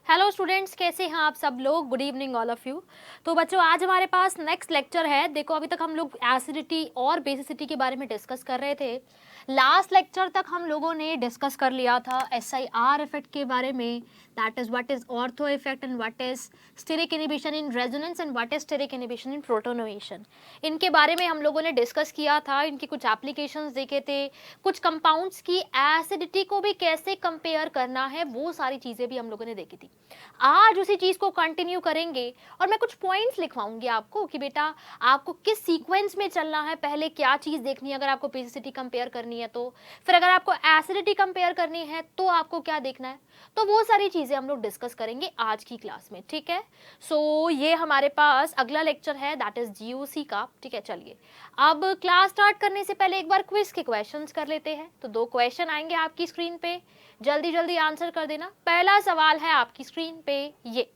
Hello students, कैसे हैं आप सब लोग। Good evening all of you. तो बच्चों, आज हमारे पास नेक्स्ट लेक्चर है। देखो, अभी तक हम लोग एसिडिटी और बेसिसिटी के बारे में डिस्कस कर रहे थे। लास्ट लेक्चर तक हम लोगों ने डिस्कस कर लिया था SIR इफेक्ट के बारे में, that is what is ortho effect and what is steric inhibition in resonance and what is steric inhibition in protonation. इनके बारे में हम लोगों ने डिस्कस किया था, इनकी कुछ एप्लीकेशंस देखे थे, कुछ कंपाउंड्स की एसिडिटी को भी कैसे कंपेयर करना है, वो सारी चीजें भी हम लोगों ने देखी थी। आज उसी चीज को कंटिन्यू करेंगे और मैं कुछ पॉइंट्स लिखवाऊंगी आपको कि बेटा आपको किस सीक्वेंस में चलना है, पहले क्या चीज देखनी है अगर आपको बेसिसिटी कंपेयर करनी है तो, फिर अगर आपको एसिडिटी कंपेयर करनी है तो आपको क्या देखना है। तो वो सारी चीजें हम लोग डिस्कस करेंगे आज की क्लास में, ठीक है। सो ये हमारे पास अगला लेक्चर है, दैट इज GOC का, ठीक है। चलिए, अब क्लास स्टार्ट करने से पहले एक बार क्विज के क्वेश्चंस कर लेते हैं। तो 2 क्वेश्चन आएंगे आपकी स्क्रीन पे, जल्दी जल्दी आंसर कर देना। पहला सवाल है आपकी स्क्रीन पे ये,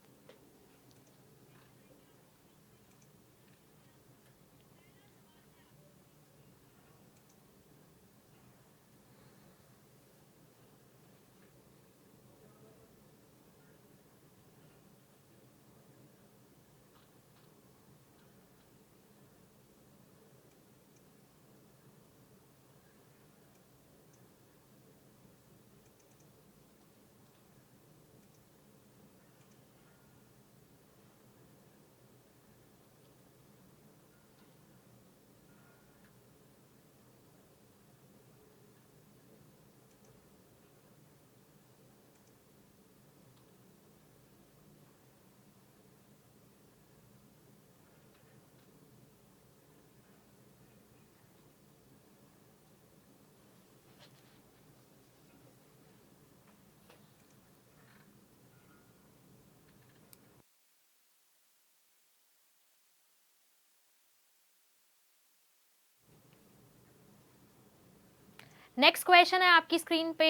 नेक्स्ट क्वेश्चन है आपकी स्क्रीन पे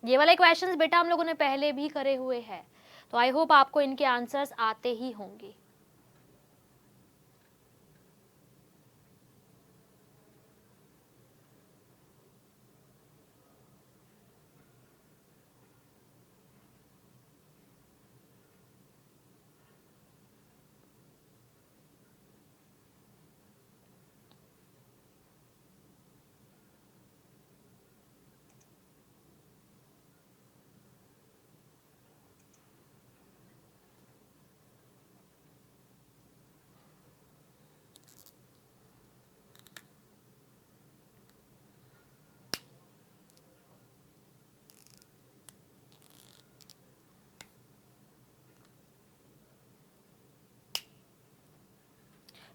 ये वाले क्वेश्चंस बेटा हम लोगों ने पहले भी करे हुए हैं, तो आई होप आपको इनके आंसर्स आते ही होंगे।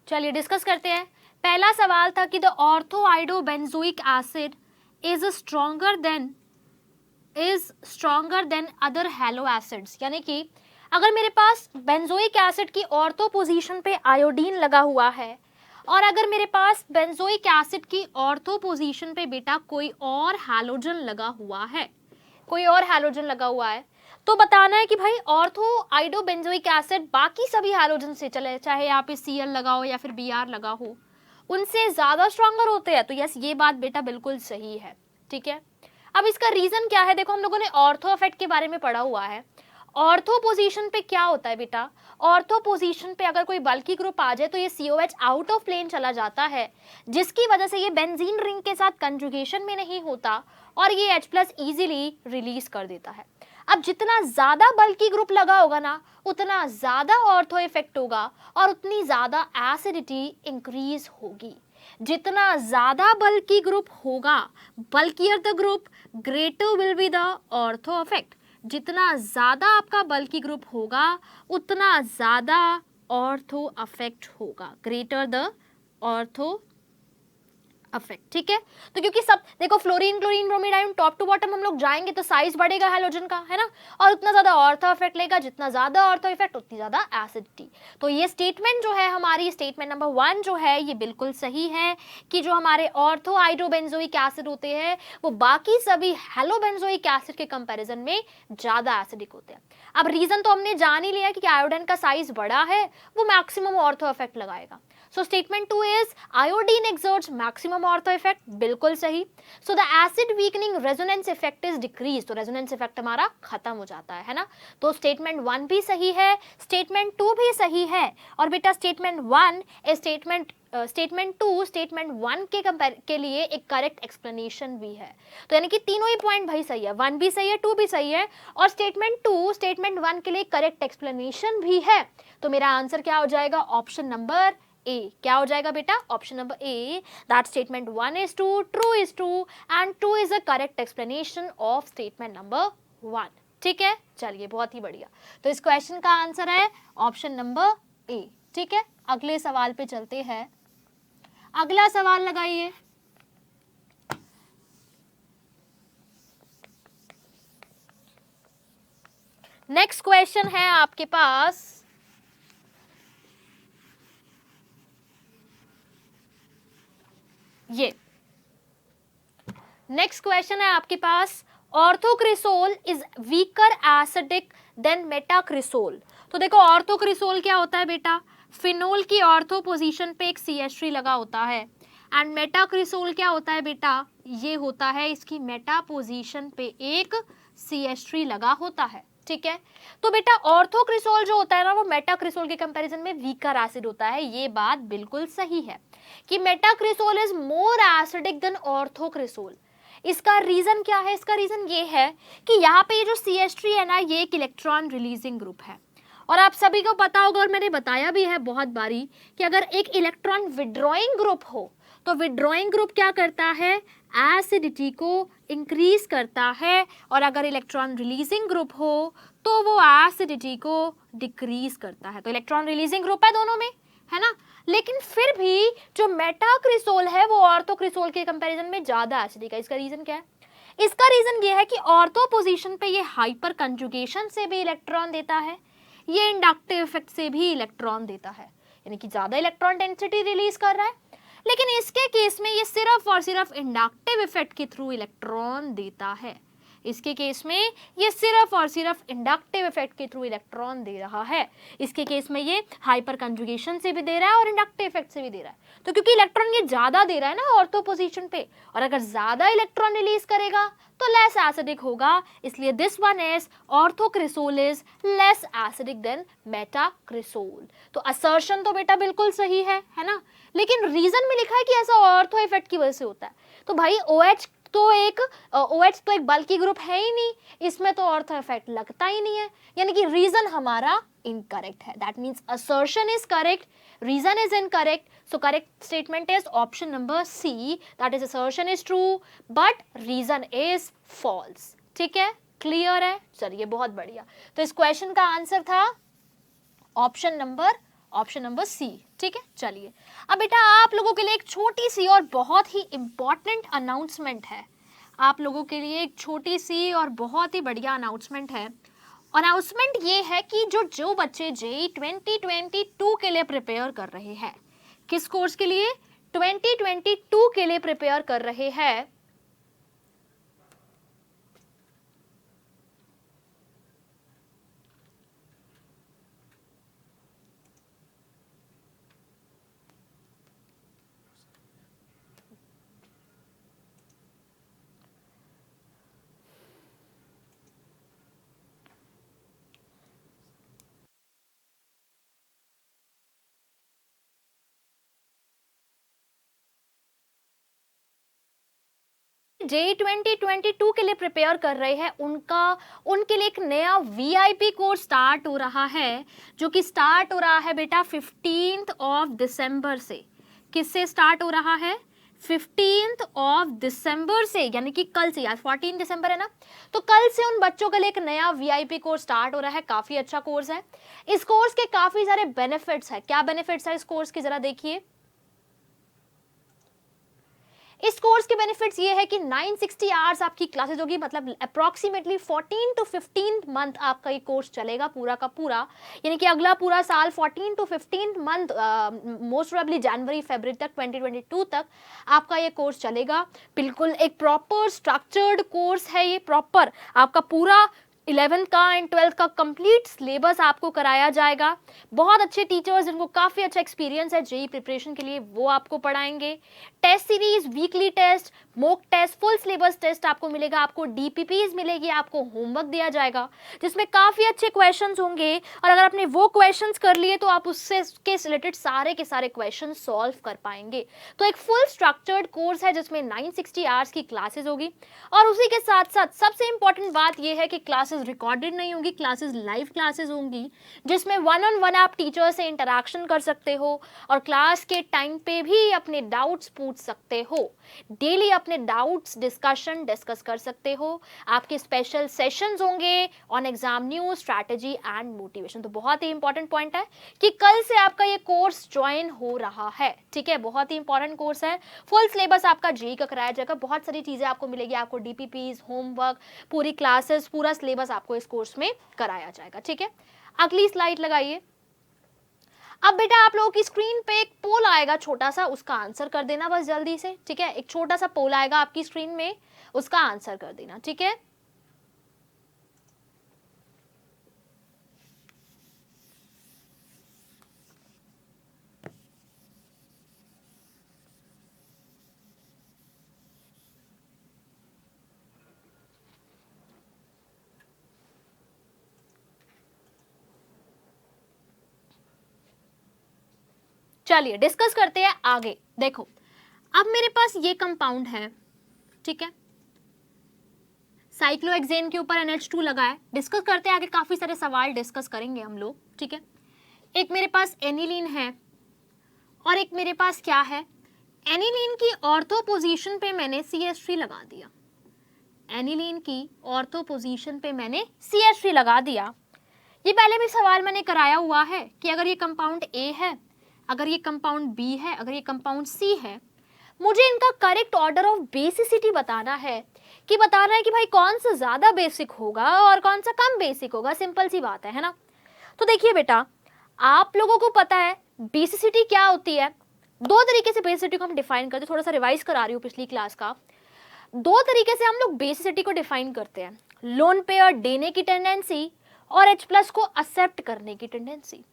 चलिए डिस्कस करते हैं। पहला सवाल था कि the ortho iodobenzoic acid is stronger than other halo acids, यानी कि अगर मेरे पास बेंजोइक एसिड की ऑर्थो पोजीशन पे आयोडीन लगा हुआ है और अगर मेरे पास बेंजोइक एसिड की ऑर्थो पोजीशन पे बेटा कोई और हैलोजन लगा हुआ है, तो बताना है कि भाई ऑर्थो आइडोबेंजोइक एसिड बाकी सभी हैलोजन से, चले चाहे यहाँ पे Cl लगा हो या फिर Br लगा हो, उनसे ज्यादा स्ट्रॉन्गर होते हैं। तो यस, ये बात बेटा बिल्कुल सही है, ठीक है। अब इसका रीजन क्या है, देखो हम लोगों ने ऑर्थो इफेक्ट के बारे में पढ़ा हुआ है। ऑर्थो पोजीशन पे क्या होता है बेटा, ऑर्थो पोजीशन पे अगर कोई बल्की ग्रुप आ जाए तो ये COH आउट ऑफ प्लेन चला जाता है, जिसकी वजह से ये बेंजीन रिंग के साथ कंजुगेशन में नहीं होता और ये H+ इजीली रिलीज कर देता है। अब जितना ज्यादा बल्की ग्रुप लगा होगा ना, उतना ज्यादा ऑर्थो इफेक्ट होगा और उतनी ज्यादा एसिडिटी इंक्रीज होगी। जितना ज्यादा बल्की ग्रुप होगा, bulkier the group, greater will be the ortho effect. जितना ज्यादा आपका बल्की ग्रुप होगा, उतना ज्यादा ऑर्थो इफेक्ट होगा, ग्रेटर द ऑर्थो इफेक्ट, ठीक है। तो क्योंकि सब देखो, fluorine chlorine bromide ion top to bottom हम लोग जाएंगे तो साइज बढ़ेगा हैलोजन का, है ना, और उतना ज्यादा ऑर्थो इफेक्ट लेगा, जितना ज्यादा ऑर्थो इफेक्ट उतनी ज्यादा एसिडिटी। तो ये स्टेटमेंट जो है हमारी, स्टेटमेंट नंबर 1 जो है, ये बिल्कुल सही है कि जो हमारे ऑर्थो आइडोबेंजोइक एसिड होते हैं वो बाकी सभी हेलोबेंजोइक एसिड के कंपेरिजन में ज्यादा एसिडिक होते हैं। अब रीजन तो हमने जान ही लिया कि आयोडीन का साइज बड़ा है, वो मैक्सिमम ऑर्थो इफेक्ट लगाएगा। So statement 2 is iodine exerts maximum ortho effect, बिल्कुल सही. So the acid weakening resonance effect is decrease, तो रेजोनेंस इफेक्ट हमारा खत्म हो जाता है ना. तो स्टेटमेंट 1 भी सही है, स्टेटमेंट 2 भी सही है. और बेटा स्टेटमेंट 1 स्टेटमेंट 2 स्टेटमेंट 1 के लिए एक करेक्ट एक्सप्लेनेशन भी है. तो यानी कि तीनों ही पॉइंट भाई सही है, 1 भी सही है, 2 भी सही है, और स्टेटमेंट 2 स्टेटमेंट 1 के लिए करेक्ट एक्सप्लेनेशन भी है. तो मेरा आंसर क्या हो जाएगा? ऑप्शन नंबर ए. क्या हो जाएगा बेटा? Option number A, that statement 1 is true is true and 2 is a correct explanation of statement number 1. ठीक है, चलिए बहुत ही बढ़िया. तो इस क्वेश्चन का आंसर है ऑप्शन नंबर ए. ठीक है, अगले सवाल पे चलते हैं. अगला सवाल लगाइए. नेक्स्ट क्वेश्चन है आपके पास, ये नेक्स्ट क्वेश्चन है आपके पास, ऑर्थोक्रिसोल is weaker acidic than metacresol. तो देखो ऑर्थोक्रिसोल क्या होता है बेटा? फिनोल की ऑर्थो पोजीशन पे एक CH3 लगा होता है. एंड मेटाक्रिसोल क्या होता है बेटा? ये होता है इसकी मेटा पोजीशन पे एक CH3 लगा होता है. ठीक है, तो बेटा ऑर्थोक्रिसोल जो होता है ना, वो मेटाक्रिसोल के कंपैरिजन में वीकर एसिड होता है. ये बात बिल्कुल सही है कि metacresol is more acidic then ऑर्थोक्रिसोल. इसका रीजन क्या है? इसका रीजन ये है कि यहाँ पे ये जो CH3 है ना, ये एक इलेक्ट्रॉन रिलीजिंग ग्रुप है. और आप सभी को पता होगा, और मैंने बताया भी है बहुत बारी, कि अगर एक इलेक्ट्रॉन विड्रॉइंग ग्रुप हो तो विड्रॉइंग ग्रुप क्या करता है? एसिडिटी को इंक्रीज करता है. और अगर इलेक्ट्रॉन रिलीजिंग ग्रुप हो तो वो एसिडिटी को डिक्रीज करता है. तो इलेक्ट्रॉन रिलीजिंग ग्रुप है दोनों में, है ना. लेकिन फिर भी जो मेटाक्रिसोल है वो ऑर्थोक्रिसोल के कंपैरिजन में ज्यादा एसिडिक है. इसका रीजन क्या है? इसका रीजन ये है कि ऑर्थो पोजीशन पे ये हाइपर कंजुगेशन से भी इलेक्ट्रॉन देता है, ये इंडक्टिव इफेक्ट से भी इलेक्ट्रॉन देता है, यानी कि ज्यादा इलेक्ट्रॉन डेंसिटी रिलीज कर रहा है. लेकिन इसके केस में ये सिर्फ और सिर्फ इंडक्टिव इफेक्ट के थ्रू इलेक्ट्रॉन देता है. इसके केस में ये सिर्फ और सिर्फ इंडक्टिव इफेक्ट के थ्रू इलेक्ट्रॉन दे रहा है. इसके केस में ये हाइपर कंजुगेशन से भी दे रहा है और इंडक्टिव इफेक्ट से भी दे रहा है. तो क्योंकि इलेक्ट्रॉन ये ज्यादा दे रहा है ना ऑर्थो पोजीशन पे, और अगर ज्यादा इलेक्ट्रॉन रिलीज करेगा तो लेस एसिडिक होगा. इसलिए this one is orthocresol is less acidic than metacresol. तो असर्शन तो बेटा बिल्कुल सही है ना. लेकिन रीजन में लिखा है कि ऐसा ऑर्थो इफेक्ट की वजह से होता है. तो भाई OH तो एक बल्की ग्रुप है ही नहीं, इसमें तो ऑर्थो इफेक्ट लगता ही नहीं है, यानी कि रीजन हमारा इनकरेक्ट है. That means assertion is correct, reason is incorrect. So correct statement is option number C, that is assertion is true but reason is false. ठीक है, क्लियर है. चलिए बहुत बढ़िया. तो इस क्वेश्चन का आंसर था ऑप्शन नंबर सी. ठीक है, चलिए अब बेटा आप लोगों के लिए एक छोटी सी और बहुत ही इंपॉर्टेंट अनाउंसमेंट है. आप लोगों के लिए एक छोटी सी और बहुत ही बढ़िया अनाउंसमेंट है. अनाउंसमेंट ये है कि जो बच्चे JEE 2022 के लिए प्रिपेयर कर रहे हैं, किस कोर्स के लिए? 2022 के लिए प्रिपेयर कर रहे हैं, JEE 2022 के लिए प्रिपेयर कर रहे हैं, उनके लिए एक नया VIP कोर्स स्टार्ट हो रहा है, जो कि स्टार्ट हो रहा है बेटा 15 दिसंबर से. किससे स्टार्ट हो रहा है? 15 दिसंबर से, यानी कि कल से. यार 14 दिसंबर है ना, तो कल से उन बच्चों के लिए एक नया VIP कोर्स स्टार्ट हो रहा है. काफी अच्छा कोर्स है. इस कोर्स के काफी सारे बेनिफिट्स है. क्या बेनिफिट्स है इस कोर्स के, जरा देखिए. इस कोर्स के बेनिफिट्स ये है कि 960 आवर्स आपकी क्लासेस होगी, मतलब अप्रॉक्सीमेटली 14 to 15 मंथ आपका ये कोर्स चलेगा पूरा का पूरा, यानी कि अगला पूरा साल 14 to 15 मंथ, मोस्ट प्रोबेबली जनवरी फरवरी तक 2022 तक आपका ये कोर्स चलेगा. बिल्कुल एक प्रॉपर स्ट्रक्चर्ड कोर्स है ये. प्रॉपर आपका पूरा 11th का एंड 12th का कंप्लीट सिलेबस आपको कराया जाएगा। बहुत अच्छे टीचर्स जिनको काफ़ी अच्छा एक्सपीरियंस है जेई प्रिपरेशन के लिए, वो आपको पढ़ाएंगे। Test series, weekly test, mock test, full syllabus test आपको मिलेगा, आपको डीपीपीज मिलेगी, आपको होमवर्क दिया जाएगा जिसमें काफ़ी अच्छे क्वेश्चंस होंगे, और अगर आपने वो क्वेश्चंस कर लिए तो आप उससे के रिलेटेड सारे के सारे क्वेश्चन सॉल्व कर पाएंगे। तो एक फुल स्ट्रक्चर्ड कोर्स है जिसमें 960 आवर्स की क्लासेस होगी, और उसी के साथ साथ सबसे इंपॉर्टेंट बात यह है कि क्लासेस रिकॉर्डेड नहीं होंगी, क्लासेस लाइव क्लासेस होंगी जिसमें वन ऑन वन आप टीचर से इंटरेक्शन कर सकते हो और क्लास के टाइम पे भी अपने डाउट्स पूछ सकते हो। डेली अपने डाउट्स डिस्कस कर सकते हो। आपके स्पेशल सेशंस होंगे on exam news, strategy and motivation. तो बहुत ही इंपॉर्टेंट पॉइंट है कि कल से आपका ये कोर्स ज्वाइन हो रहा है, ठीक है। बहुत ही इंपॉर्टेंट कोर्स है, फुल सिलेबस आपका जेईई का कराया जाएगा, बहुत सारी चीजें आपको मिलेगी, आपको डीपीपीज, होमवर्क, पूरी क्लासेस, पूरा सिलेबस आपको इस कोर्स में कराया जाएगा, ठीक है। अगली स्लाइड लगाइए। अब बेटा आप लोगों की स्क्रीन पे एक पोल आएगा छोटा सा, उसका आंसर कर देना बस जल्दी से, ठीक है। एक छोटा सा पोल आएगा आपकी स्क्रीन में, उसका आंसर कर देना, ठीक है। चलिए डिस्कस करते हैं आगे। देखो अब मेरे पास ये कंपाउंड है, ठीक है, साइक्लोहेक्सेन के ऊपर NH2 लगा है। डिस्कस करते हैं आगे, काफी सारे सवाल डिस्कस करेंगे हम लोग, ठीक है। एक मेरे पास एनिलीन है और एक मेरे पास क्या है, एनिलीन की ऑर्थो पोजीशन पे मैंने CH3 लगा दिया। एनिलीन की ऑर्थो पोजीशन पे मैंने CH3 लगा दिया। ये पहले भी सवाल मैंने कराया हुआ है कि अगर ये कंपाउंड A है, अगर ये कंपाउंड B है, अगर ये कंपाउंड C है, मुझे इनका करेक्ट ऑर्डर ऑफ बेसिसिटी बताना है कि भाई कौन सा ज्यादा बेसिक होगा और कौन सा कम बेसिक होगा। सिंपल सी बात है ना। तो देखिए बेटा, आप लोगों को पता है बेसिसिटी क्या होती है। दो तरीके से बेसिसिटी को हम डिफाइन करते हैं, थोड़ा सा रिवाइज करा रही हूँ पिछली क्लास का। दो तरीके से हम लोग बेसिसिटी को डिफाइन करते हैं, लोन पेयर देने की टेंडेंसी और H+ को एक्सेप्ट करने की टेंडेंसी।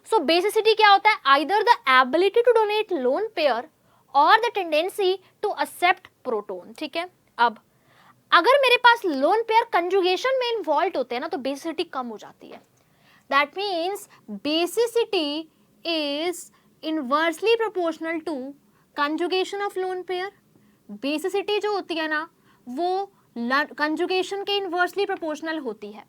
सो बेसिसिटी क्या होता है, either the ability to donate lone pair और the tendency to accept proton, ठीक है। अब अगर मेरे पास लोन पेयर कंजुगेशन में इन्वॉल्व होते हैं ना तो बेसिसिटी कम हो जाती है। That means basicity is inversely proportional to conjugation of lone pair. Basicity जो होती है ना वो कंजुगेशन के इनवर्सली प्रोपोर्शनल होती है,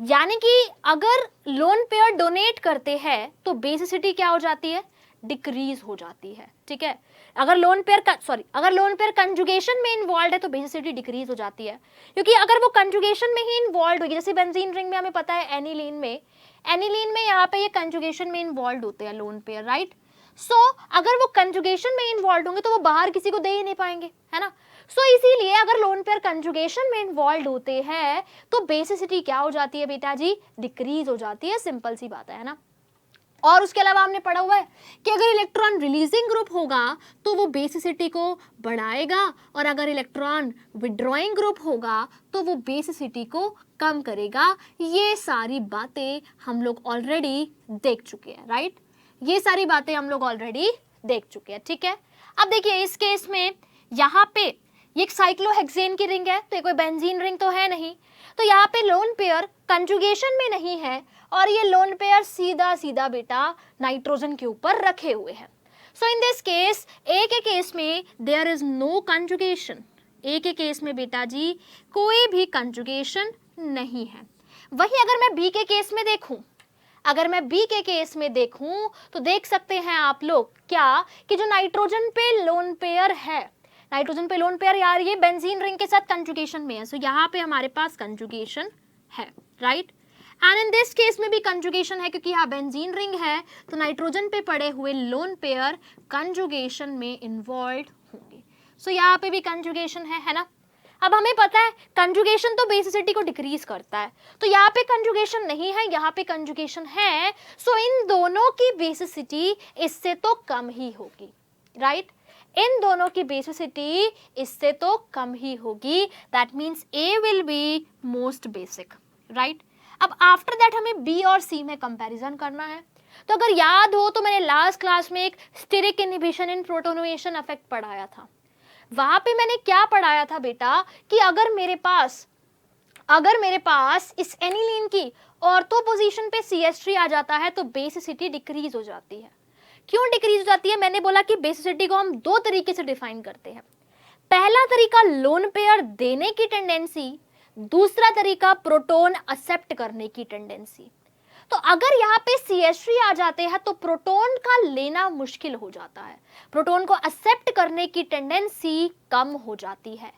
यानी कि अगर लोन पेयर डोनेट करते हैं तो बेसिसिटी क्या हो जाती है, डिक्रीज हो जाती है, ठीक है। अगर लोन पेयर कंजुगेशन में इन्वॉल्व है तो बेसिसिटी डिक्रीज हो जाती है, क्योंकि अगर वो कंजुगेशन में ही इन्वॉल्व होगी, जैसे बेंजीन रिंग में हमें पता है एनिलीन में यहाँ पे ये कंजुगेशन में इन्वॉल्व होते हैं लोन पेयर, राइट। सो अगर वो कंजुगेशन में इन्वॉल्व होंगे तो वो बाहर किसी को दे ही नहीं पाएंगे, है ना। सो इसीलिए अगर लोन पेयर कंजुगेशन में इन्वॉल्व होते हैं तो बेसिसिटी क्या हो जाती है बेटा जी, डिक्रीज हो जाती है। सिंपल सी बात है ना। और उसके अलावा हमने पढ़ा हुआ है कि अगर इलेक्ट्रॉन रिलीजिंग ग्रुप होगा तो वो बेसिसिटी को बढ़ाएगा, और अगर इलेक्ट्रॉन विड्रॉइंग ग्रुप होगा तो वो बेसिसिटी को कम करेगा। ये सारी बातें हम लोग ऑलरेडी देख चुके हैं, राइट। ये सारी बातें हम लोग ऑलरेडी देख चुके हैं, ठीक है। अब देखिए इस केस में यहाँ पे ये एक साइक्लोहेक्सेन की रिंग है, तो ये कोई बेंजीन रिंग तो है नहीं, तो यहाँ पे लोन पेयर कंजुगेशन में नहीं है और ये लोन पेयर सीधा सीधा बेटा नाइट्रोजन के ऊपर रखे हुए हैं। सो इन दिस केस ए के केस में देयर इज नो कंजुगेशन, ए के केस में बेटा जी कोई भी कंजुगेशन नहीं है। वही अगर मैं बी के केस में देखूं, तो देख सकते हैं आप लोग क्या कि जो नाइट्रोजन पे लोन पेयर है, यार ये बेंजीन रिंग के साथ कंजुगेशन में है, सो यहाँ पे हमारे पास कंजुगेशन है, right. And in this case में भी कंजुगेशन है, क्योंकि यहाँ बेंजीन रिंग है तो नाइट्रोजन पे पड़े हुए लोन पेयर कंजुगेशन में इन्वॉल्व होंगे। सो यहाँ पे भी कंजुगेशन है ना। अब हमें पता है कंजुगेशन तो बेसिसिटी को डिक्रीज करता है, तो यहाँ पे कंजुगेशन नहीं है, यहाँ पे कंजुगेशन है। सो इन दोनों की बेसिसिटी इससे तो कम ही होगी, राइट। इन दोनों की बेसिसिटी इससे तो कम ही होगी। That means A will be most basic, right. अब आफ्टर दैट हमें बी और सी में कंपैरिजन करना है। तो अगर याद हो तो मैंने लास्ट क्लास में एक steric inhibition in protonation effect पढ़ाया था। वहां पे मैंने क्या पढ़ाया था बेटा कि अगर मेरे पास इस एनिलीन की ऑर्थो पोजीशन पे CH3 आ जाता है तो बेसिसिटी डिक्रीज हो जाती है। क्यों डिक्रीज हो जाती है? मैंने बोला कि बेसिसिटी को हम दो तरीके से डिफाइन करते हैं। पहला तरीका लोन पेयर देने की टेंडेंसी, दूसरा तरीका प्रोटॉन एक्सेप्ट करने की टेंडेंसी। तो अगर यहाँ पे CH3 आ जाते हैं तो प्रोटॉन का लेना मुश्किल हो जाता है, प्रोटॉन को एक्सेप्ट करने की टेंडेंसी कम हो जाती है।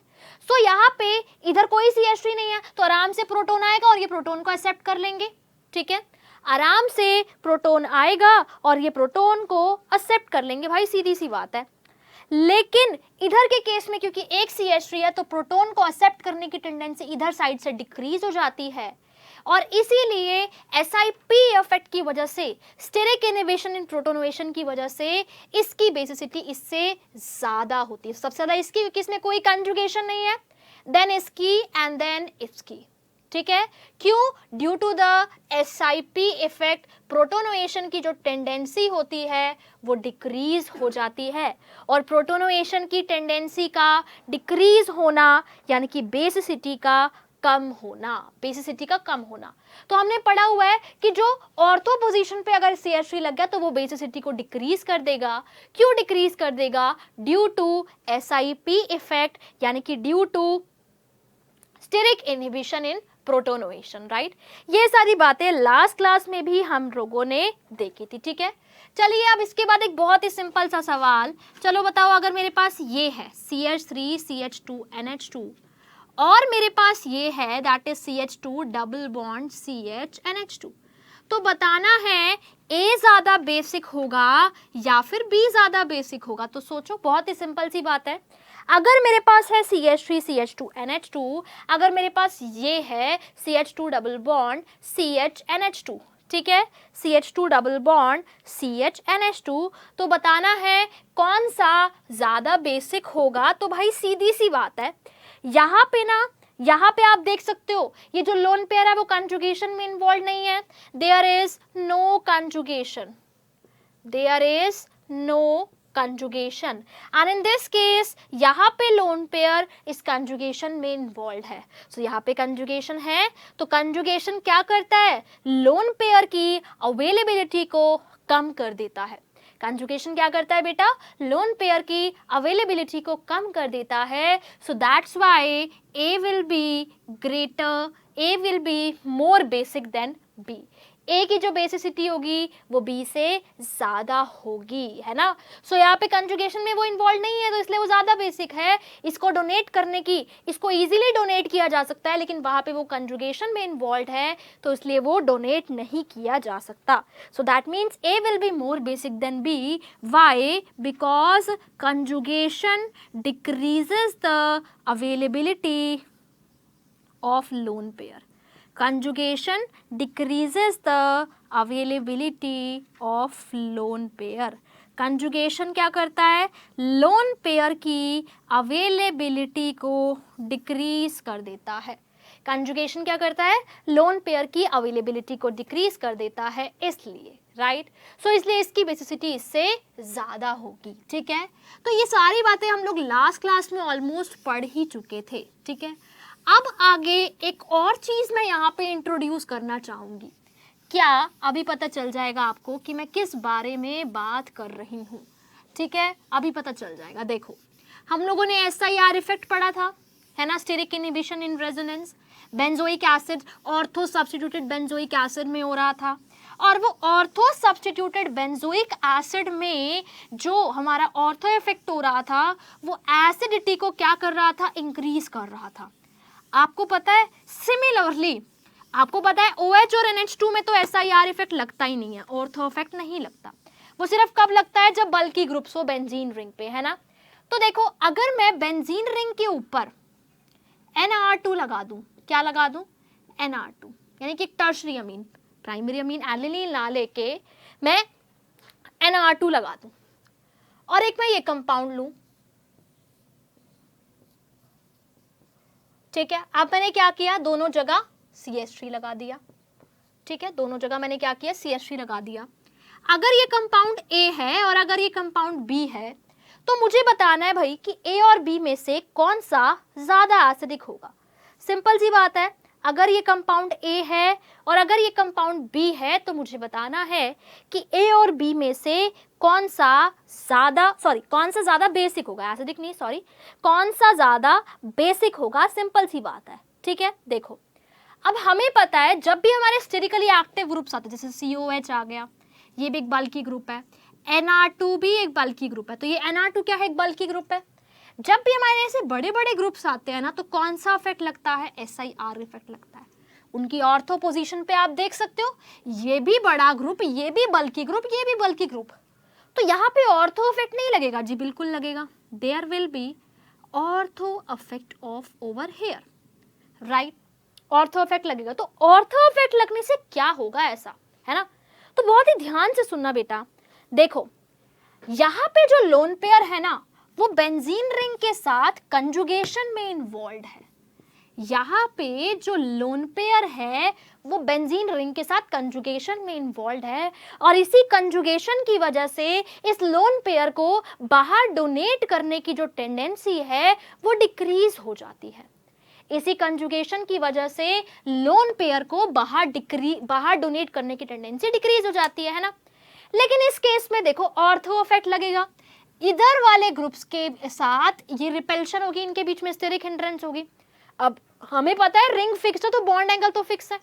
सो यहाँ पे इधर कोई CH3 नहीं है तो आराम से प्रोटॉन आएगा और ये प्रोटॉन को एक्सेप्ट कर लेंगे। ठीक है, आराम से प्रोटॉन आएगा और ये प्रोटॉन को एक्सेप्ट कर लेंगे भाई, सीधी सी बात है। लेकिन इधर के केस में क्योंकि एक CH3 है तो प्रोटॉन को एक्सेप्ट करने की टेंडेंसी इधर साइड से डिक्रीज हो जाती है और इसीलिए SIP इफेक्ट की वजह से, स्टेरिक इनहिबिशन इन प्रोटोनेशन की वजह से इसकी बेसिसिटी इससे ज्यादा होती है। सबसे ज्यादा इसकी क्योंकि इसमें कोई कंजुगेशन नहीं है, देन इसकी एंड देन इसकी। ठीक है, क्यों? Due to the SIP effect protonation की जो टेंडेंसी होती है वो डिक्रीज हो जाती है और प्रोटोनेशन की टेंडेंसी का डिक्रीज होना यानी कि बेसिसिटी का कम होना, बेसिसिटी का कम होना। तो हमने पढ़ा हुआ है कि जो ऑर्थो पोजीशन पे अगर CH3 लग गया तो वो बेसिसिटी को डिक्रीज कर देगा। क्यों डिक्रीज कर देगा? ड्यू टू SIP इफेक्ट यानी कि due to steric inhibition in protonation, right. ये सारी बातें लास्ट क्लास में भी हम लोगों ने देखी थी। ठीक है, चलिए अब इसके बाद एक बहुत ही सिंपल सा सवाल, चलो बताओ अगर मेरे पास ये है CH3 CH2 NH2 और मेरे पास ये है that is CH2 double bond CH NH2, तो बताना है A ज्यादा बेसिक होगा या फिर B ज्यादा बेसिक होगा। तो सोचो, बहुत ही सिंपल सी बात है। अगर मेरे पास है CH3 CH2 NH2, अगर मेरे पास ये है CH2 double bond CH NH2, ठीक है, CH2 double bond CH NH2, तो बताना है कौन सा ज्यादा बेसिक होगा। तो भाई सीधी सी बात है, यहाँ पे आप देख सकते हो ये जो लोन पेयर है वो कंजुगेशन में इन्वॉल्व नहीं है, there is no conjugation, there is no conjugation and in this case यहाँ पे लोन पेयर इस कंजुगेशन में इन्वॉल्व है। सो यहाँ पे कंजुगेशन है तो कंजुगेशन क्या करता है? लोन पेयर की अवेलेबिलिटी को कम कर देता है। कंजुगेशन क्या करता है बेटा? लोन पेयर की अवेलेबिलिटी को कम कर देता है। So that's why A will be greater, A will be more basic then B। A की जो बेसिसिटी होगी वो B से ज्यादा होगी, है ना। सो यहाँ पे कंजुगेशन में वो इन्वॉल्व नहीं है तो इसलिए वो ज्यादा बेसिक है। इसको डोनेट करने की, इसको इजीली डोनेट किया जा सकता है लेकिन वहां पे वो कंजुगेशन में इन्वॉल्व है तो इसलिए वो डोनेट नहीं किया जा सकता। So that means A will be more basic then B। Why? Because conjugation decreases the availability of lone pair, conjugation decreases the availability of lone pair। conjugation क्या करता है? लोन पेयर की अवेलेबिलिटी को decrease कर देता है। Conjugation क्या करता है? लोन पेयर की अवेलेबिलिटी को डिक्रीज कर देता है, इसलिए, राइट। सो इसलिए इसकी बेसिसिटी इससे ज्यादा होगी। ठीक है, तो ये सारी बातें हम लोग लास्ट क्लास में ऑलमोस्ट पढ़ ही चुके थे। ठीक है, अब आगे एक और चीज मैं यहाँ पे इंट्रोड्यूस करना चाहूंगी। क्या अभी पता चल जाएगा आपको कि मैं किस बारे में बात कर रही हूँ? ठीक है, अभी पता चल जाएगा। देखो, हम लोगों ने SIR इफेक्ट पढ़ा था, है ना, steric inhibition in resonance. Benzoic acid ortho substituted benzoic acid में हो रहा था और वो ऑर्थो सब्स्टिट्यूटेड बेंजोइक एसिड में जो हमारा ऑर्थो इफेक्ट हो रहा था वो एसिडिटी को क्या कर रहा था? इंक्रीज कर रहा था। आपको पता है, सिमिलरली आपको पता है OH और NH2 में तो SIR इफेक्ट लगता ही नहीं है, ऑर्थो इफेक्ट नहीं लगता। वो सिर्फ कब लगता है? जब बल्की ग्रुप्स हो बेंजीन रिंग पे, है ना। तो देखो, अगर मैं बेंजीन रिंग के ऊपर NR2 लगा दूं, क्या लगा दूं? NR2, यानी कि टर्शरी अमीन, प्राइमरी अमीन एलिलीन ना लेके मैं NR2 लगा दूं और एक मैं ये कंपाउंड लूं। ठीक है, अब मैंने क्या किया? दोनों जगह CH3 लगा दिया, ठीक है, दोनों जगह मैंने क्या किया, CH3 लगा दिया। अगर ये कंपाउंड A है और अगर ये कंपाउंड B है, तो मुझे बताना है भाई कि A और B में से कौन सा ज्यादा एसिडिक होगा। सिंपल सी बात है, अगर ये कंपाउंड A है और अगर ये कंपाउंड B है, तो मुझे बताना है कि A और B में से कौन सा ज्यादा बेसिक होगा, एसिडिक नहीं, कौन सा ज्यादा बेसिक होगा, सिंपल सी बात है, ठीक है। देखो, अब हमें पता है जब भी हमारे स्टेरिकली एक्टिव ग्रुप्स आते हैं, जैसे COH आ गया, ये भी एक बल्की ग्रुप है, NR2 भी एक बल्की ग्रुप है, तो ये NR2 क्या है, एक बल्की ग्रुप है। जब भी हमारे ऐसे बड़े बड़े ग्रुप्स आते हैं ना, तो कौन सा इफेक्ट लगता है, SIR इफेक्ट लगता है। उनकी ऑर्थो पोजीशन पे आप देख सकते हो, ये भी बड़ा ग्रुप, ये भी बल्की ग्रुप, ये भी बल्की ग्रुप, तो यहाँ पे ऑर्थो इफेक्ट नहीं लगेगा जी, बिल्कुल लगेगा। There will be ortho effect of over here, right, ortho effect लगेगा। तो ऑर्थो इफेक्ट लगने से क्या होगा, ऐसा है ना, तो बहुत ही ध्यान से सुनना बेटा। देखो, यहाँ पे जो लोन पेयर है ना, वो बेंजीन रिंग के साथ कंजुगेशन में इन्वॉल्व है। यहाँ पे जो लोन पेयर है वो बेंजीन रिंग के साथ कंजुगेशन में इन्वॉल्व है, और इसी कंजुगेशन की वजह से इस लोन पेयर को बाहर डोनेट करने की जो टेंडेंसी है वो डिक्रीज हो जाती है। इसी कंजुगेशन की वजह से लोन पेयर को बाहर डोनेट करने की टेंडेंसी डिक्रीज हो जाती है ना। लेकिन इस केस में देखो, ऑर्थो इफेक्ट लगेगा, इधर वाले ग्रुप्स के साथ ये रिपल्शन होगी, इनके बीच में स्टेरिक हिंड्रेंस होगी। अब हमें पता है रिंग फिक्स है तो बॉन्ड एंगल तो फिक्स है,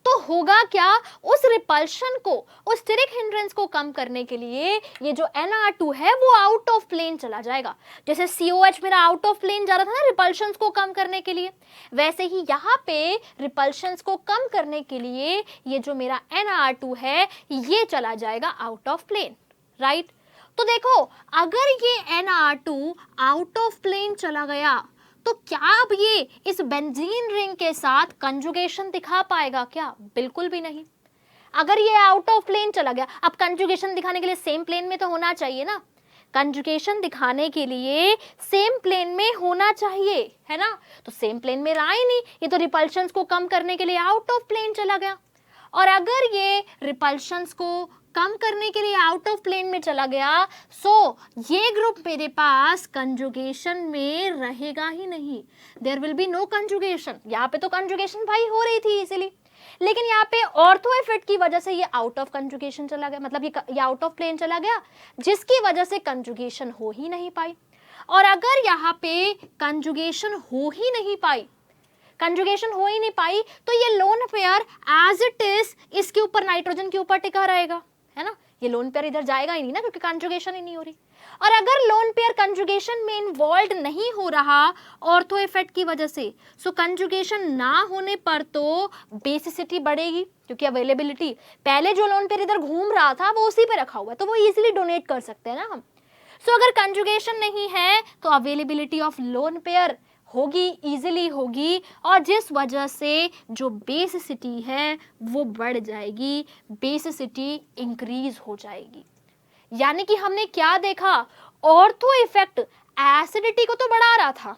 तो होगा क्या, उस रिपल्शन को, उस स्टेरिक हिंड्रेंस को कम करने के लिए ये जो NR2 है वो आउट ऑफ प्लेन चला जाएगा। जैसे COH मेरा आउट ऑफ प्लेन जा रहा था ना रिपल्शंस को कम करने के लिए, वैसे ही यहाँ पे रिपल्शंस को कम करने के लिए ये जो मेरा NR2 है ये चला जाएगा आउट ऑफ प्लेन, राइट। तो देखो, अगर ये NR2 आउट ऑफ प्लेन चला गया तो क्या अब ये इस बेंजीन रिंग के साथ कंजुगेशन दिखा पाएगा क्या, बिल्कुल भी नहीं। अगर ये आउट ऑफ प्लेन चला गया, अब कंजुगेशन दिखाने के लिए सेम प्लेन में तो होना चाहिए ना, कंजुगेशन दिखाने के लिए सेम प्लेन में होना चाहिए, है ना, तो सेम प्लेन में रहा ही नहीं, ये तो रिपल्शंस को कम करने के लिए आउट ऑफ प्लेन चला गया। और अगर ये रिपल्शंस को कम करने के लिए आउट ऑफ प्लेन में चला गया, सो ये ग्रुप मेरे पास कंजुगेशन में रहेगा ही नहीं, there will be no conjugation. यहाँ पे तो कंजुगेशन भाई हो रही थी इजीली, लेकिन यहाँ पे ऑर्थो इफेक्ट की वजह से ये आउट ऑफ कंजुगेशन चला गया, मतलब ये आउट ऑफ प्लेन चला गया, जिसकी वजह से कंजुगेशन हो ही नहीं पाई। और अगर यहाँ पे कंजुगेशन हो ही नहीं पाई, तो ये lone pair as it is इसके ऊपर, नाइट्रोजन के ऊपर टिका रहेगा, है ना, ये लोन पेयर इधर जाएगा ही नहीं ना, क्योंकि कंजुगेशन ही नहीं हो रही। और अगर लोन पेयर कंजुगेशन में इन्वॉल्व नहीं हो रहा ऑर्थो इफेक्ट की वजह से, सो कंजुगेशन ना होने पर तो बेसिसिटी बढ़ेगी, क्योंकि अवेलेबिलिटी, पहले जो लोन पेयर इधर घूम रहा था वो उसी पे रखा हुआ है, तो वो इजीली डोनेट कर सकते हैं ना हम। सो अगर कंजुगेशन नहीं है तो अवेलेबिलिटी ऑफ लोन पेयर होगी, इजीली होगी, और जिस वजह से जो बेसिसिटी है वो बढ़ जाएगी, बेसिसिटी इंक्रीज हो जाएगी। यानी कि हमने क्या देखा, ऑर्थो इफेक्ट एसिडिटी को तो बढ़ा रहा था,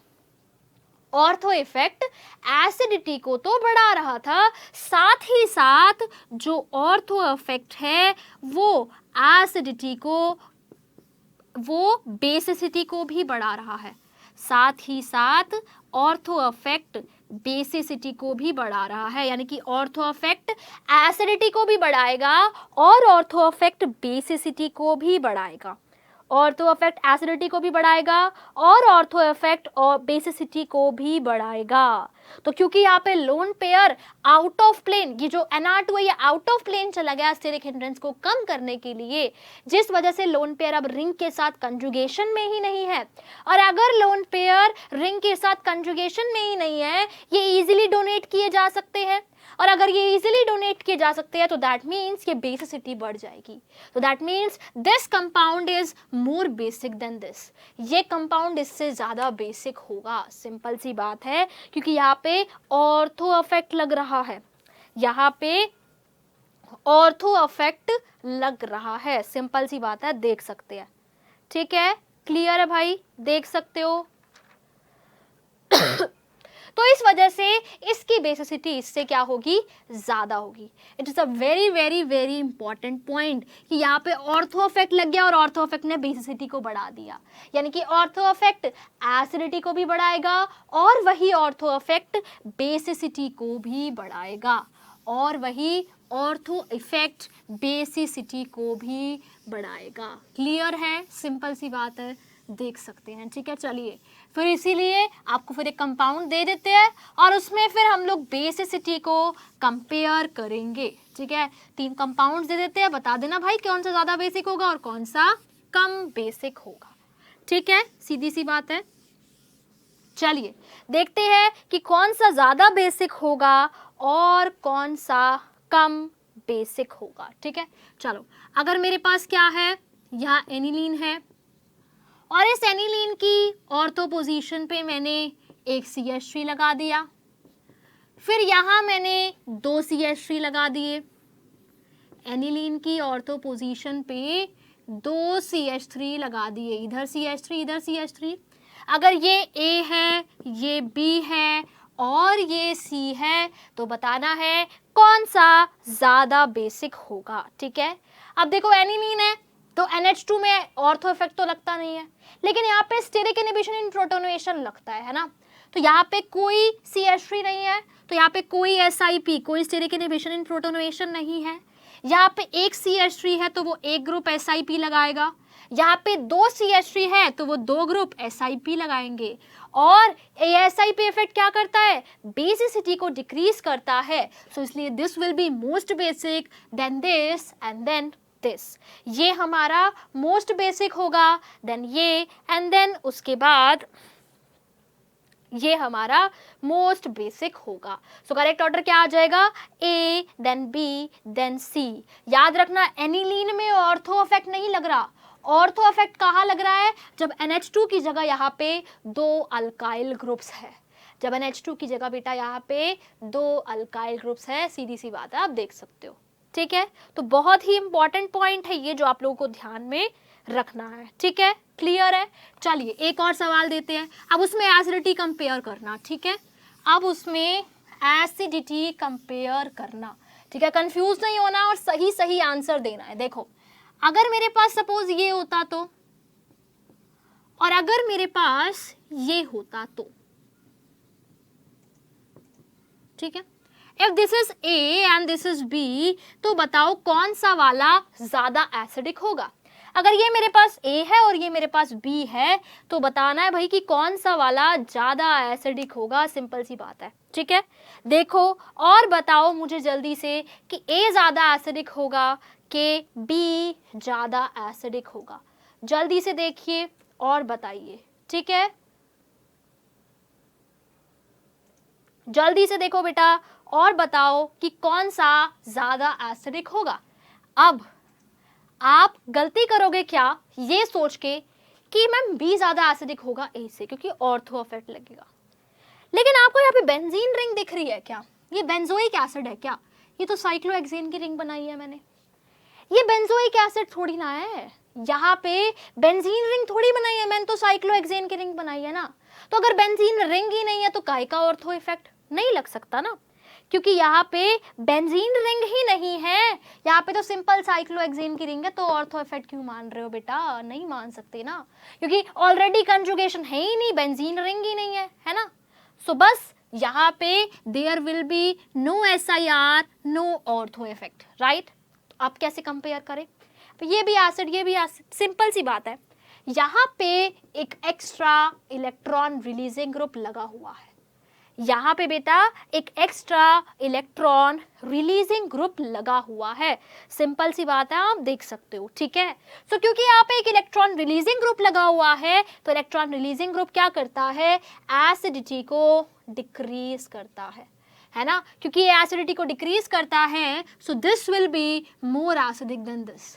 ऑर्थो इफेक्ट एसिडिटी को तो बढ़ा रहा था, साथ ही साथ जो ऑर्थो इफेक्ट है वो एसिडिटी को, वो बेसिसिटी को भी बढ़ा रहा है, साथ ही साथ ऑर्थो इफेक्ट बेसिसिटी को भी बढ़ा रहा है। यानी कि ऑर्थो इफेक्ट एसिडिटी को भी बढ़ाएगा और ऑर्थो इफेक्ट बेसिसिटी को भी बढ़ाएगा, ऑर्थो इफेक्ट एसिडिटी को भी बढ़ाएगा और ऑर्थो इफेक्ट और बेसिसिटी को भी बढ़ाएगा। तो क्योंकि यहाँ पे lone pair out of plane, ये जो NR2 है ये आउट ऑफ प्लेन चला गया स्टेरिक हिंड्रेंस को कम करने के लिए, जिस वजह से लोन पेयर अब रिंग के साथ कंजुगेशन में ही नहीं है। और अगर लोन पेयर रिंग के साथ कंजुगेशन में ही नहीं है, ये इजीली डोनेट किए जा सकते हैं, और अगर ये इजीली डोनेट किए जा सकते हैं तो दैट मीन्स ये बेसिसिटी बढ़ जाएगी। तो that means this compound is more basic then this, ये कंपाउंड इससे ज़्यादा बेसिक होगा। सिंपल सी बात है, क्योंकि यहाँ पे ऑर्थो इफेक्ट लग रहा है, यहाँ पे ऑर्थो इफेक्ट लग रहा है, सिंपल सी बात है, देख सकते हैं। ठीक है, क्लियर है भाई, देख सकते हो। तो इस वजह से इसकी बेसिसिटी इससे क्या होगी, ज्यादा होगी। It is a very very very important point कि यहाँ पे ऑर्थो इफेक्ट लग गया और ऑर्थो इफेक्ट ने बेसिसिटी को बढ़ा दिया, यानी कि ऑर्थो इफेक्ट एसिडिटी को भी बढ़ाएगा और वही ऑर्थो इफेक्ट बेसिसिटी को भी बढ़ाएगा, और वही ऑर्थो इफेक्ट बेसिसिटी को भी बढ़ाएगा। क्लियर है, सिंपल सी बात है, देख सकते हैं। ठीक है, चलिए फिर इसीलिए आपको फिर एक कंपाउंड दे देते हैं और उसमें फिर हम लोग बेसिसिटी को कंपेयर करेंगे। ठीक है, 3 कंपाउंड्स दे देते हैं, बता देना भाई कौन सा ज़्यादा बेसिक होगा और कौन सा कम बेसिक होगा। ठीक है, सीधी सी बात है। चलिए देखते हैं कि कौन सा ज़्यादा बेसिक होगा और कौन सा कम बेसिक होगा। ठीक है, चलो अगर मेरे पास क्या है, यहाँ एनिलीन है और इस एनिलीन की ऑर्थो पोजीशन पे मैंने एक CH3 लगा दिया, फिर यहाँ मैंने 2 CH3 लगा दिए। एनिलीन की ऑर्थो पोजीशन पे 2 CH3 लगा दिए, इधर CH3 इधर CH3। अगर ये A है, ये B है और ये C है तो बताना है कौन सा ज़्यादा बेसिक होगा। ठीक है, अब देखो एनिलीन है तो NH2 में ऑर्थो इफेक्ट तो लगता नहीं है, लेकिन यहाँ पे स्टेरिक इनहिबिशन इन प्रोटोनेशन लगता है ना, तो यहाँ पे कोई CH3 नहीं है, तो यहाँ पे कोई SIP, कोई स्टेरिक इनहिबिशन इन प्रोटोनेशन नहीं है। यहाँ पे एक CH3 है तो वो एक ग्रुप SIP लगाएगा, यहाँ पे 2 CH3 है तो वो 2 ग्रुप SIP लगाएंगे, और SIP इफेक्ट क्या करता है, बेसिसिटी को डिक्रीज करता है। सो इसलिए this will be most basic, then this and then this. ये हमारा मोस्ट बेसिक होगा, देन ये, एंड देन उसके बाद ये हमारा मोस्ट बेसिक होगा। सो करेक्ट ऑर्डर क्या आ जाएगा, A then B then C। याद रखना एनिलीन में ऑर्थो इफेक्ट नहीं लग रहा, ऑर्थो इफेक्ट कहाँ लग रहा है, जब NH2 की जगह यहाँ पे 2 अल्काइल ग्रुप्स है, जब NH2 की जगह बेटा यहाँ पे 2 अल्काइल ग्रुप्स है, सीधी सी बात है, आप देख सकते हो। ठीक है, तो बहुत ही इंपॉर्टेंट पॉइंट है ये जो आप लोगों को ध्यान में रखना है। ठीक है, क्लियर है। चलिए एक और सवाल देते हैं, अब उसमें एसिडिटी कंपेयर करना। ठीक है, अब उसमें एसिडिटी कंपेयर करना। ठीक है, कंफ्यूज नहीं होना और सही सही आंसर देना है। देखो अगर मेरे पास सपोज ये होता तो, और अगर मेरे पास ये होता तो, ठीक है, if this is A and this is B, तो बताओ कौन सा वाला ज्यादा एसिडिक होगा। अगर ये मेरे पास A है और ये मेरे पास B है तो बताना है भाई कि कौन सा वाला ज्यादा एसिडिक होगा, सिंपल सी बात है। ठीक है, देखो और बताओ मुझे जल्दी से कि A ज्यादा एसिडिक होगा कि B ज्यादा एसिडिक होगा, जल्दी से देखिए और बताइए। ठीक है, जल्दी से देखो बेटा और बताओ कि कौन सा ज्यादा एसिडिक होगा। अब आप गलती करोगे क्या ये सोच के कि मैम B ज्यादा एसिडिक होगा A से, क्योंकि ऑर्थो इफेक्ट लगेगा, लेकिन आपको यहाँ पे बेंजीन रिंग दिख रही है क्या, ये बेंजोइक एसिड है क्या, ये तो साइक्लोहेक्सेन की रिंग बनाई है मैंने, ये बेंजोइक एसिड थोड़ी ना है, यहाँ पे बेंजीन रिंग थोड़ी बनाई है मैंने, तो साइक्लोहेक्सेन की रिंग बनाई है ना। तो अगर बेंजीन रिंग ही नहीं है तो काहे का ऑर्थो इफेक्ट नहीं लग सकता ना, क्योंकि यहाँ पे बेंजीन रिंग ही नहीं है, यहाँ पे तो सिंपल साइक्लोहेक्सेन की रिंग है, तो ऑर्थो इफेक्ट क्यों मान रहे हो बेटा, नहीं मान सकते ना, क्योंकि ऑलरेडी कंजुगेशन है ही नहीं, बेंजीन रिंग ही नहीं है ना। सो बस यहाँ पे there will be no SIR, no ortho effect, right. आप कैसे कंपेयर करें, तो ये भी एसिड, सिंपल सी बात है। यहाँ पे एक एक्स्ट्रा इलेक्ट्रॉन रिलीजिंग ग्रुप लगा हुआ है, यहाँ पे बेटा एक एक्स्ट्रा इलेक्ट्रॉन रिलीजिंग ग्रुप लगा हुआ है, सिंपल सी बात है, आप देख सकते हो। ठीक है, सो क्योंकि यहाँ पे एक इलेक्ट्रॉन रिलीजिंग ग्रुप लगा हुआ है तो इलेक्ट्रॉन रिलीजिंग ग्रुप क्या करता है, एसिडिटी को डिक्रीज करता है ना, क्योंकि ये एसिडिटी को डिक्रीज करता है, so this will be more acidic then this,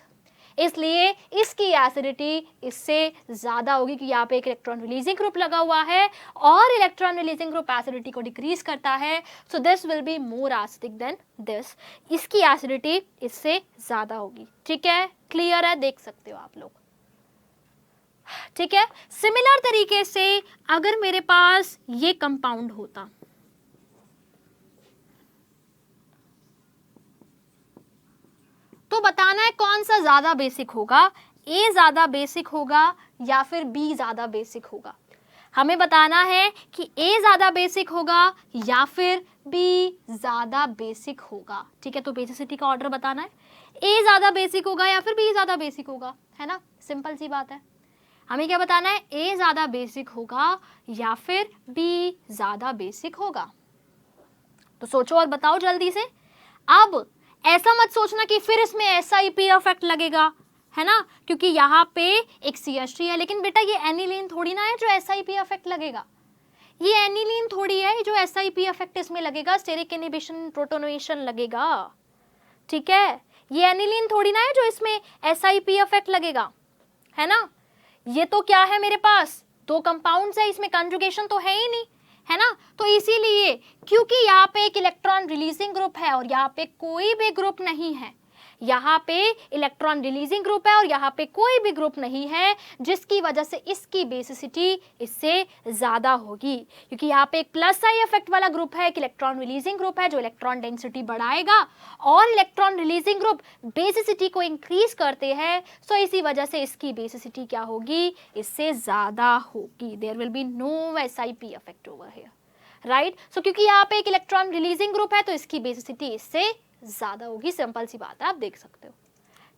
इसलिए इसकी एसिडिटी इससे ज्यादा होगी कि यहाँ पे एक इलेक्ट्रॉन रिलीजिंग ग्रुप लगा हुआ है और इलेक्ट्रॉन रिलीजिंग ग्रुप एसिडिटी को डिक्रीज करता है, so this will be more acidic then this, इसकी एसिडिटी इससे ज्यादा होगी। ठीक है, क्लियर है, देख सकते हो आप लोग। ठीक है, सिमिलर तरीके से अगर मेरे पास ये कंपाउंड होता, तो बताना है कौन सा ज्यादा बेसिक होगा, ए ज्यादा बेसिक होगा या फिर बी ज्यादा बेसिक होगा। हमें बताना है कि ए ज्यादा बेसिक होगा या फिर बी ज्यादा बेसिक होगा। ठीक है, तो बेसिसिटी का ऑर्डर बताना है, ए ज्यादा बेसिक होगा या फिर बी ज्यादा बेसिक होगा, है ना, सिंपल सी बात है। हमें क्या बताना है, ए ज्यादा बेसिक होगा या फिर बी ज्यादा बेसिक होगा। तो सोचो और बताओ जल्दी से। अब ऐसा मत सोचना कि फिर इसमें SiP इफेक्ट लगेगा, है ना, क्योंकि यहाँ पे एक CH3 है, लेकिन बेटा ये एनिलीन थोड़ी ना है जो SiP इफेक्ट लगेगा, ये एनिलीन थोड़ी है जो SiP इफेक्ट इसमें लगेगा, स्टेरिक इनहिबिशन प्रोटोनेशन लगेगा। ठीक है, ये एनिलीन थोड़ी ना है जो इसमें SiP इफेक्ट लगेगा, है ना। ये तो क्या है, मेरे पास दो कंपाउंड्स है, इसमें कंजुगेशन तो है ही नहीं, है ना। तो इसीलिए क्योंकि यहाँ पे एक इलेक्ट्रॉन रिलीजिंग ग्रुप है और यहाँ पे कोई भी ग्रुप नहीं है, यहाँ पे इलेक्ट्रॉन रिलीजिंग ग्रुप है और यहाँ पे कोई भी ग्रुप नहीं है, जिसकी वजह से इसकी बेसिसिटी इससे ज्यादा होगी, क्योंकि यहाँ पे एक प्लस आई इफेक्ट वाला ग्रुप है, एक इलेक्ट्रॉन रिलीजिंग ग्रुप है जो इलेक्ट्रॉन डेंसिटी बढ़ाएगा और इलेक्ट्रॉन रिलीजिंग ग्रुप बेसिसिटी को इंक्रीज करते हैं। सो इसी वजह से इसकी बेसिसिटी क्या होगी, इससे ज्यादा होगी। There will be no SiP effect over here, right. So क्योंकि यहाँ पे एक इलेक्ट्रॉन रिलीजिंग ग्रुप है तो इसकी बेसिसिटी इससे ज्यादा होगी, सिंपल सी बात है, आप देख सकते हो।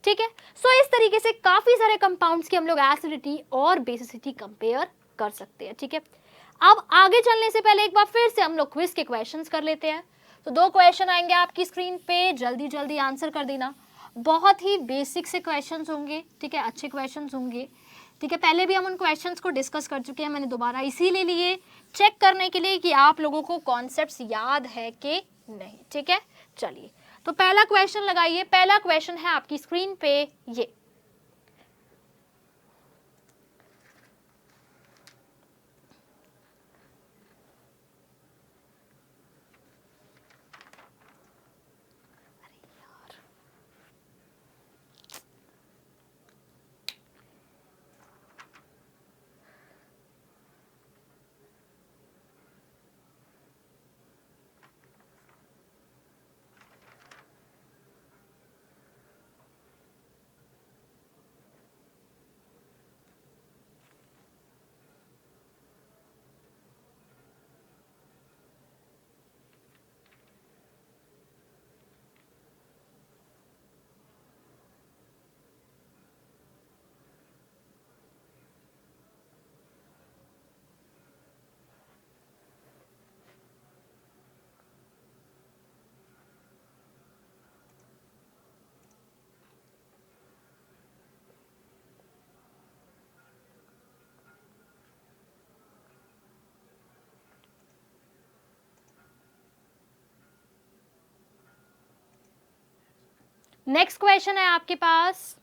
ठीक है, सो इस तरीके से काफी सारे कंपाउंड्स की हम लोग एसिडिटी और बेसिसिटी कंपेयर कर सकते हैं। ठीक है, अब आगे चलने से पहले एक बार फिर से हम लोग क्विज के क्वेश्चंस कर लेते हैं। तो दो क्वेश्चन आएंगे आपकी स्क्रीन पे, जल्दी जल्दी आंसर कर देना। बहुत ही बेसिक से क्वेश्चंस होंगे, ठीक है, अच्छे क्वेश्चंस होंगे। ठीक है, पहले भी हम उन क्वेश्चंस को डिस्कस कर चुके हैं, मैंने दोबारा इसीलिए लिए चेक करने के लिए कि आप लोगों को कॉन्सेप्ट्स याद है कि नहीं। ठीक है, चलिए तो पहला क्वेश्चन लगाइए। पहला क्वेश्चन है आपकी स्क्रीन पे ये, नेक्स्ट क्वेश्चन है आपके पास,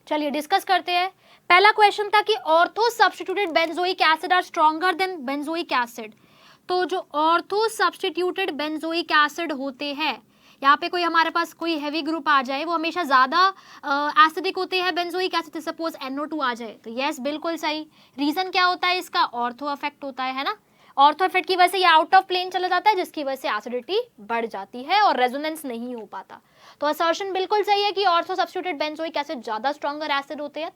चलिए डिस्कस करते हैं। पहला क्वेश्चन था कि ortho substituted benzoic acid are stronger than benzoic acid. तो जो ऑर्थो सब्स्टिट्यूटेड बेंजोइक एसिड होते हैं, यहाँ पे कोई हमारे पास कोई हैवी ग्रुप आ जाए, वो हमेशा ज्यादा एसिडिक होते हैं बेंजोइक एसिड, सपोज NO2 आ जाए तो यस बिल्कुल सही। रीजन क्या होता है इसका, ऑर्थो इफेक्ट होता है ना। ऑर्थो इफेक्ट की वजह से ये आउट ऑफ प्लेन चला जाता है, जिसकी वजह से एसिडिटी बढ़ जाती है और रेजोनेंस नहीं हो पाता। तो असर्शन बिल्कुल सही है कि ऑर्थो सब्स्टिट्यूटेड बेंजोइक एसिड ज्यादा स्ट्रॉन्गर एसिड होते हैं।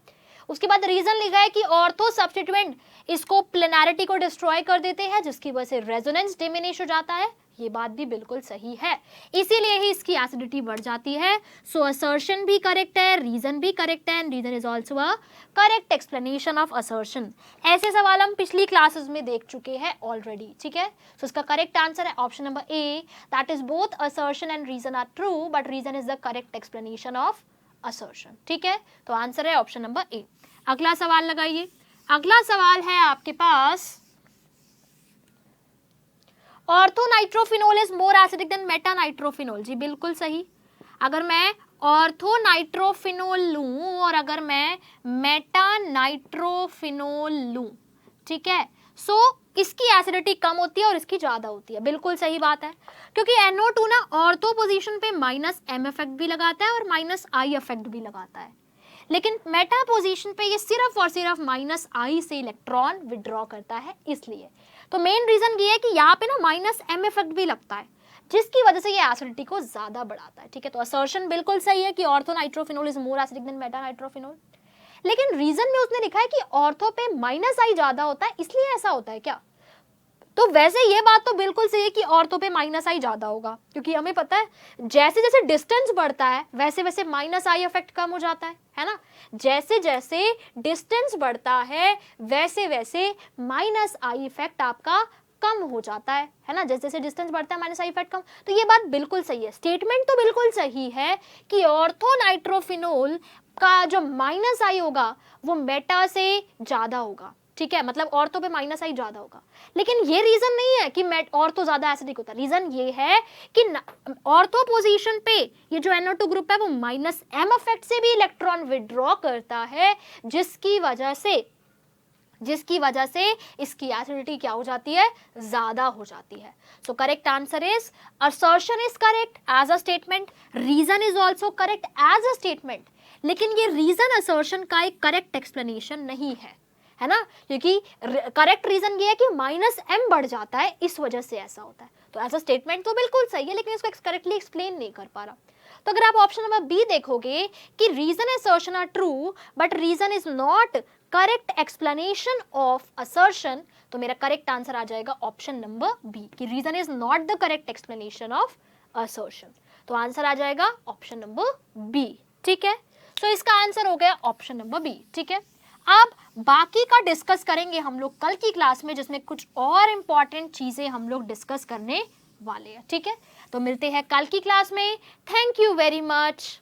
उसके बाद रीजन लिखा है कि ऑर्थो सब्स्टिट्यूएंट इसको प्लेनैरिटी को डिस्ट्रॉय कर देते हैं, जिसकी वजह से रेजोनेंस डिमिनिश हो जाता है। ये बात भी बिल्कुल सही है, इसीलिए ही इसकी एसिडिटी बढ़ जाती है। सो असर्शन भी करेक्ट है, रीजन भी करेक्ट है, and reason is also a correct explanation of assertion. ऐसे सवाल हम पिछली क्लासेस में देख चुके हैं ऑलरेडी, ठीक है। सो इसका करेक्ट आंसर है option number A, that is both assertion and reason are true, but reason is the correct explanation of assertion, ठीक है। तो आंसर है ऑप्शन नंबर ए। अगला सवाल लगाइए। अगला सवाल है आपके पास, ऑर्थोनाइट्रोफिनोल इज मोर एसिडिक देन मेटानाइट्रोफिनोल। जी बिल्कुल सही। अगर मैं ऑर्थोनाइट्रोफिनोल लूं और अगर मैं मेटानाइट्रोफिनोल लूं, ठीक है, सो इसकी एसिडिटी कम होती है और इसकी ज्यादा होती है। बिल्कुल सही बात है, क्योंकि NO2 ना ऑर्थो पोजीशन पे -M इफेक्ट भी लगाता है और -I इफेक्ट भी लगाता है, लेकिन मेटा पोजीशन पे ये सिर्फ और सिर्फ -I से इलेक्ट्रॉन विड्रॉ करता है। इसलिए तो मेन रीजन ये है कि यहाँ पे ना -M इफेक्ट भी लगता है, जिसकी वजह से ये एसिडिटी को ज्यादा बढ़ाता है, ठीक है। तो असर्शन बिल्कुल सही है कि ऑर्थोनाइट्रोफिनोल इज मोर एसिडिक देन मेटानाइट्रोफिनोल, लेकिन रीजन में उसने लिखा है कि ऑर्थो पे -I ज्यादा होता है, इसलिए ऐसा होता है क्या? तो वैसे ये बात तो बिल्कुल सही है कि ऑर्थो पे -I ज्यादा होगा, क्योंकि हमें पता है जैसे जैसे डिस्टेंस बढ़ता है वैसे वैसे -I इफेक्ट कम हो जाता है ना। जैसे जैसे डिस्टेंस बढ़ता है वैसे वैसे -I इफेक्ट आपका कम हो जाता है ना। जैसे जैसे डिस्टेंस बढ़ता है -I इफेक्ट कम। तो ये बात बिल्कुल सही है, स्टेटमेंट तो बिल्कुल सही है कि ऑर्थोनाइट्रोफिनोल का जो -I होगा वो मेटा से ज्यादा होगा, ठीक है। मतलब ऑर्थो पे -I ज्यादा होगा, लेकिन ये रीजन नहीं है कि ऑर्थो ज्यादा एसिडिक होता है। रीजन ये है कि ऑर्थो पोजीशन पे ये जो NO2 ग्रुप है वो -M इफेक्ट से भी इलेक्ट्रॉन विड्रॉ करता है, जिसकी वजह से इसकी एसिडिटी क्या हो जाती है, ज्यादा हो जाती है। So correct answer is assertion is correct as a statement, reason is also correct as a statement, लेकिन ये रीजन असर्शन का एक करेक्ट एक्सप्लेनेशन नहीं है ना, क्योंकि करेक्ट रीजन ये है कि -M बढ़ जाता है, इस वजह से ऐसा होता है। तो एज अ स्टेटमेंट तो बिल्कुल सही है, लेकिन इसको करेक्टली एक्सप्लेन नहीं कर पा रहा। तो अगर आप ऑप्शन नंबर बी देखोगे कि reason assertion are true but reason is not correct explanation of assertion, तो मेरा करेक्ट आंसर आ जाएगा ऑप्शन नंबर बी, कि reason is not the correct explanation of assertion. तो आंसर आ जाएगा ऑप्शन नंबर बी, ठीक है। तो इसका आंसर हो गया ऑप्शन नंबर बी, ठीक है। अब बाकी का डिस्कस करेंगे हम लोग कल की क्लास में, जिसमें कुछ और इंपॉर्टेंट चीजें हम लोग डिस्कस करने वाले हैं, ठीक है। तो मिलते हैं कल की क्लास में। Thank you very much.